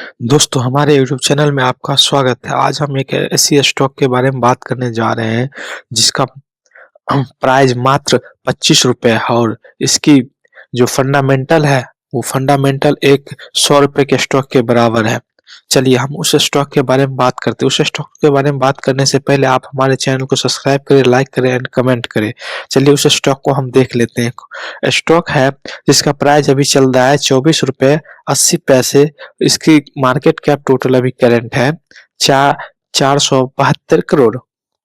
दोस्तों हमारे YouTube channel में आपका स्वागत है। आज हम एक ऐसी स्टॉक के बारे में बात करने जा रहे हैं जिसका प्राइस मात्र 25 रुपए है और इसकी जो फंडामेंटल है वो फंडामेंटल एक 100 रुपए के स्टॉक के बराबर है। चलिए हम उस स्टॉक के बारे में बात करते हैं। उस स्टॉक के बारे में बात करने से पहले आप हमारे चैनल को सब्सक्राइब करें, लाइक करें एंड कमेंट करें। चलिए उस स्टॉक को हम देख लेते हैं। स्टॉक है जिसका प्राइस अभी चल रहा है 24 रुपए 80 पैसे। इसकी मार्केट कैप टोटल अभी करंट है 472 करोड़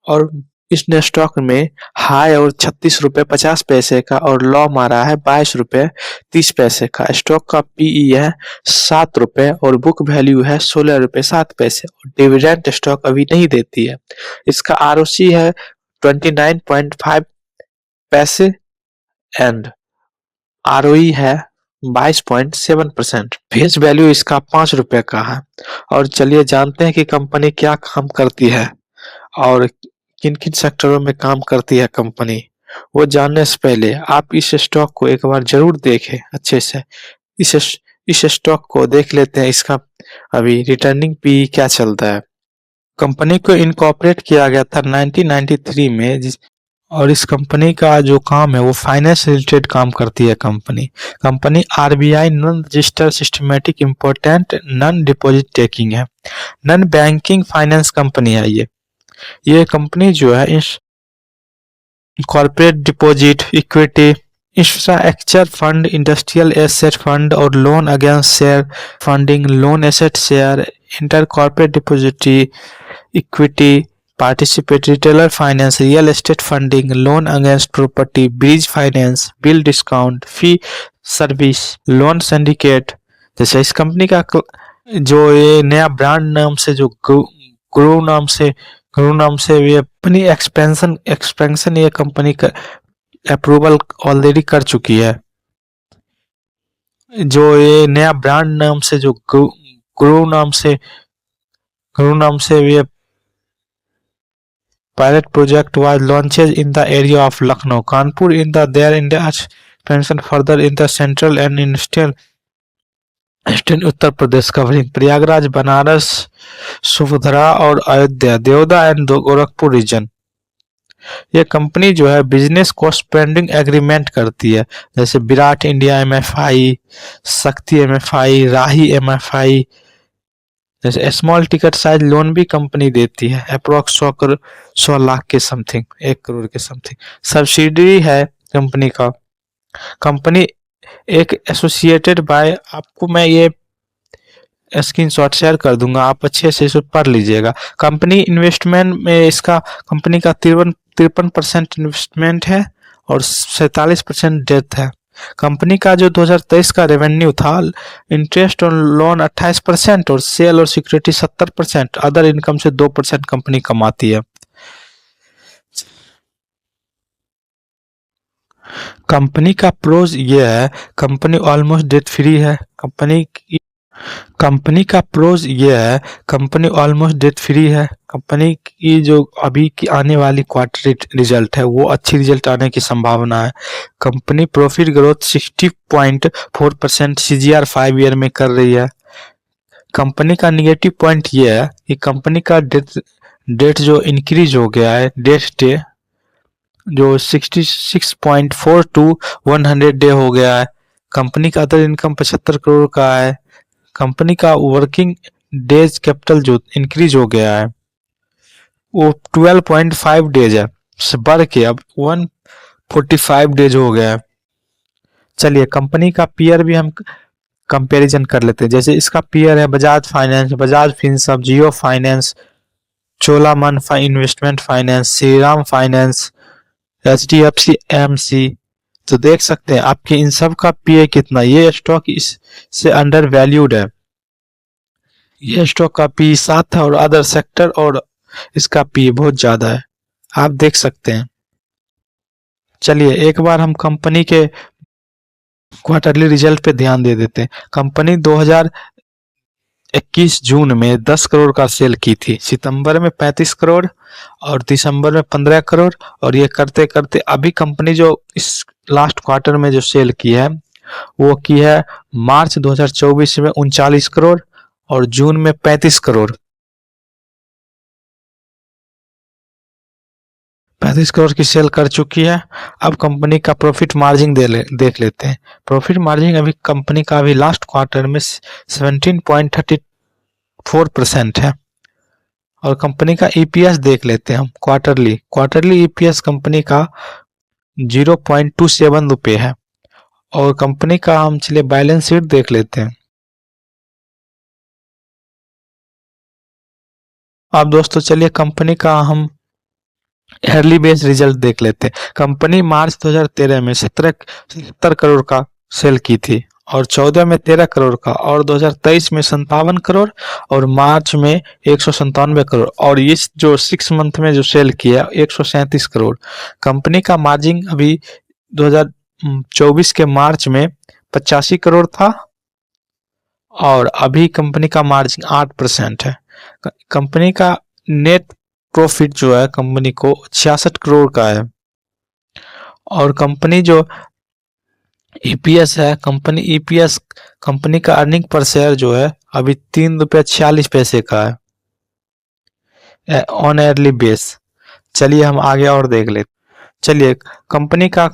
और इस स्टॉक में हाई और 36 रुपए 50 पैसे का और लो मारा है 22 रुपए 30 पैसे का। स्टॉक का पीई है 7 रुपए और बुक वैल्यू है 16 रुपए 7 पैसे और डिविडेंड स्टॉक अभी नहीं देती है। इसका आरओसी है 29.5 पैसे एंड आरओई है 22.7%। फेस वैल्यू इसका 5 रुपए का है। और चलिए जानते हैं कि कंपनी क्या काम करती है और किन किन सेक्टरों में काम करती है कंपनी। वो जानने से पहले आप इस स्टॉक को एक बार जरूर देखें अच्छे से। इस स्टॉक को देख लेते हैं, इसका अभी रिटर्निंग पी क्या चलता है। कंपनी को इनकॉर्पोरेट किया गया था 1993 में और इस कंपनी का जो काम है वो फाइनेंस रिलेटेड काम करती है। Company RBI non registered systematic important non deposit taking है, नॉन बैंकिंग फाइनेंस कंपनी है। ये कंपनी जो है इस corporate deposit, equity, infrastructure fund, industrial asset fund और loan against share funding, loan asset share, inter corporate depository, equity, participatory tailor finance, real estate funding, loan against property, bridge finance, bill discount, fee service, loan syndicate. जैसे इस company का जो ये नया brand नाम से जो ग्रो नाम से ये अपनी एक्सपेंशन ये कंपनी का अप्रूवल ऑलरेडी कर चुकी है। जो ये नया ब्रांड नाम से जो ग्रो नाम से ये pilot project was launched in the area of Lucknow, Kanpur in the their India expansion further in the central and industrial eastern Uttar Pradesh covering Prayagraj, Banaras, Subhadra और अयोध्या, देवदा एंड गोरखपुर रीजन। ये कंपनी जो है बिजनेस को स्पेंडिंग एग्रीमेंट करती है, जैसे विराट इंडिया एमएफआई, शक्ति MFI, राही MFI. जैसे स्मॉल टिकट साइज लोन भी कंपनी देती है अप्रोक्स 100 लाख के समथिंग, 1 करोड़ के समथिंग। सब्सिडरी है कंपनी का। कंपनी एक एसोसिएटेड बाय, आपको मैं ये स्क्रीनशॉट शेयर कर दूंगा, आप अच्छे से इसे पढ़ लीजिएगा। कंपनी इन्वेस्टमेंट में इसका कंपनी का 53% इन्वेस्टमेंट है और 47% डेट है। कंपनी का जो 2023 का रेवेन्यू था, इंटरेस्ट और लोन 28% और सेल और सिक्योरिटी 70%, अदर इनकम से 2% कंपनी कमाती है। कंपनी का प्रोज ये है, कंपनी ऑलमोस्ट डेट फ्री है। कंपनी का प्रोज ये है, कंपनी ऑलमोस्ट डेट फ्री है। कंपनी की जो अभी की आने वाली क्वार्टर रिजल्ट है वो अच्छी रिजल्ट आने की संभावना है। Company profit growth 60.4% CGR 5 year में कर रही है। कंपनी का निगेटिव पॉइंट ये है कि कंपनी का डेट जो इंक्रीज हो गया है, डेट डे जो 66.4 टू 100 डे हो गया है। कंपनी का अदर इनकम 75 करोड़ का है। कंपनी का वर्किंग डेज कैपिटल जो इंक्रीज हो गया है वो 12.5 डेज है, बढ़ के अब 145 डेज हो गया है। चलिए कंपनी का पीयर भी हम कंपैरिजन कर लेते हैं। जैसे इसका पीयर है Bajaj Finance, Bajaj Finserv, Jio Finance, चोलामन Investment Finance, Shriram Finance, HDFC MC. तो देख सकते हैं आपके इन सब का पीए कितना। ये स्टॉक इससे अंडर वैल्यूड है। ये स्टॉक का पी 7 है और अदर सेक्टर और इसका पी बहुत ज्यादा है, आप देख सकते हैं। चलिए एक बार हम कंपनी के क्वार्टरली रिजल्ट पे ध्यान दे देते हैं। कंपनी 2021 जून में 10 करोड़ का सेल की थी, सितंबर में 35 करोड़ और दिसंबर में 15 करोड़। और ये करते करते अभी कंपनी जो इस लास्ट क्वार्टर में जो सेल की है वो की है मार्च 2024 में 39 करोड़ और जून में 35 करोड़। 35 करोड़ की सेल कर चुकी है। अब कंपनी का प्रॉफिट मार्जिन देख लेते हैं। प्रॉफिट मार्जिन अभी कंपनी का अभी लास्ट क्वार्टर में 17.34% है। और कंपनी का ईपीएस देख लेते हैं हम क्वार्टरली ईपीएस कंपनी का 0.27 रुपये है। और कंपनी का हम चलिए बैलेंस शीट देख लेते हैं। अब दोस्तों चलिए कंपनी का हम ईयरली बेस रिजल्ट देख लेते हैं। कंपनी मार्च 2013 में 70 करोड़ का सेल की थी और 14 में 13 करोड़ का और 2023 में 57 करोड़ और मार्च में 197 करोड़ और इस जो 6 मंथ में जो सेल किया 137 करोड़। कंपनी का मार्जिन अभी 2024 के मार्च में 85 करोड़ था और अभी कंपनी का मार्जिन 8% है। कंपनी का नेट प्रॉफिट जो है कंपनी को 66 करोड़ का है। और कंपनी जो ईपीएस है कंपनी का अर्निंग पर शेयर जो है अभी 3.46 रुपये का है ऑन ईयरली बेस। चलिए हम आगे और देख लेते। चलिए कंपनी का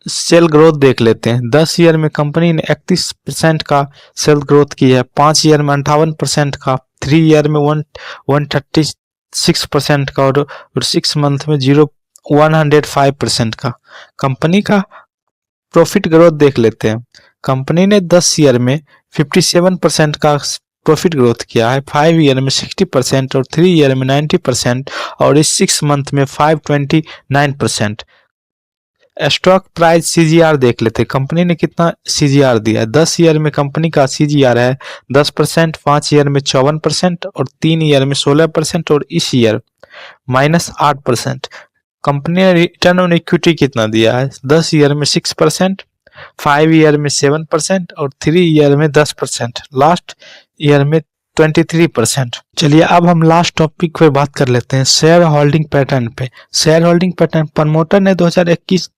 सेल ग्रोथ देख लेते हैं। 10 ईयर में कंपनी ने 31% का सेल ग्रोथ की है, 5 ईयर में 58% का, 3 ईयर में 136% का और 6 मंथ में 105% का। कंपनी का प्रॉफिट ग्रोथ देख लेते हैं। कंपनी ने 10 ईयर में 57% का प्रॉफिट ग्रोथ किया है, 5 ईयर में 60% और 3 ईयर में 90% और इस 6 मंथ में 529%। स्टॉक प्राइस सीजीआर देख लेते हैं। कंपनी ने कितना सीजीआर दिया है। 10 ईयर में कंपनी का सीजीआर है 10%, 5 ईयर में 54% और 3 ईयर में 16% और इस ईयर -8%। कंपनी ने रिटर्न ऑन इक्विटी कितना दिया है। 10 ईयर में 6%, 5 ईयर में 7% और 3 ईयर में 10%, लास्ट ईयर में 23%। चलिए अब हम लास्ट टॉपिक पे बात कर लेते हैं शेयर होल्डिंग पैटर्न पे। शेयर होल्डिंग पैटर्न प्रमोटर ने 2021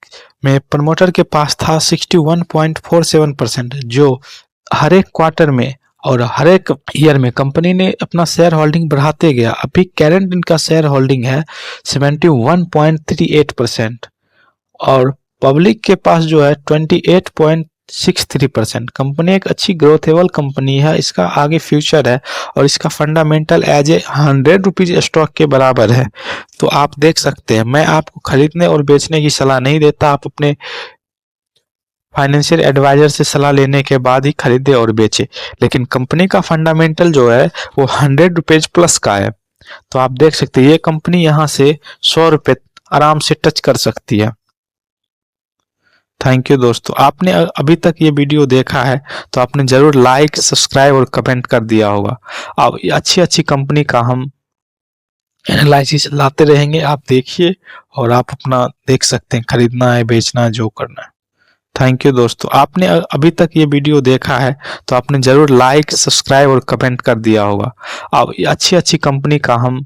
में प्रमोटर के पास था 61.47%, जो हर एक क्वार्टर में और हर एक ईयर में कंपनी ने अपना शेयर होल्डिंग बढ़ाते गया। अभी करंट इनका शेयर होल्डिंग है 71.38% और पब्लिक के पास जो है 28.63%। कंपनी एक अच्छी ग्रोथेबल कंपनी है, इसका आगे फ्यूचर है और इसका fundamental as a 100 rupees stock के बराबर है। तो आप देख सकते हैं, मैं आपको खरीदने और बेचने की सलाह नहीं देता, आप अपने फाइनेंशियल एडवाइजर से सलाह लेने के बाद ही खरीदे और बेचे। लेकिन कंपनी का फंडामेंटल जो है वो 100 रुपीज प्लस का है। तो आप देख सकते हैं ये कंपनी यहाँ से 100 रुपये आराम से टच कर सकती है। थैंक यू दोस्तों, आपने अभी तक ये वीडियो देखा है तो आपने जरूर लाइक, सब्सक्राइब और कमेंट कर दिया होगा। अब अच्छी कंपनी का हम एनालिसिस लाते रहेंगे, आप देखिए और आप अपना देख सकते हैं खरीदना है, बेचना है, जो करना है। थैंक यू दोस्तों, आपने अभी तक ये वीडियो देखा है तो आपने जरूर लाइक, सब्सक्राइब और कमेंट कर दिया होगा। अब अच्छी कंपनी का हम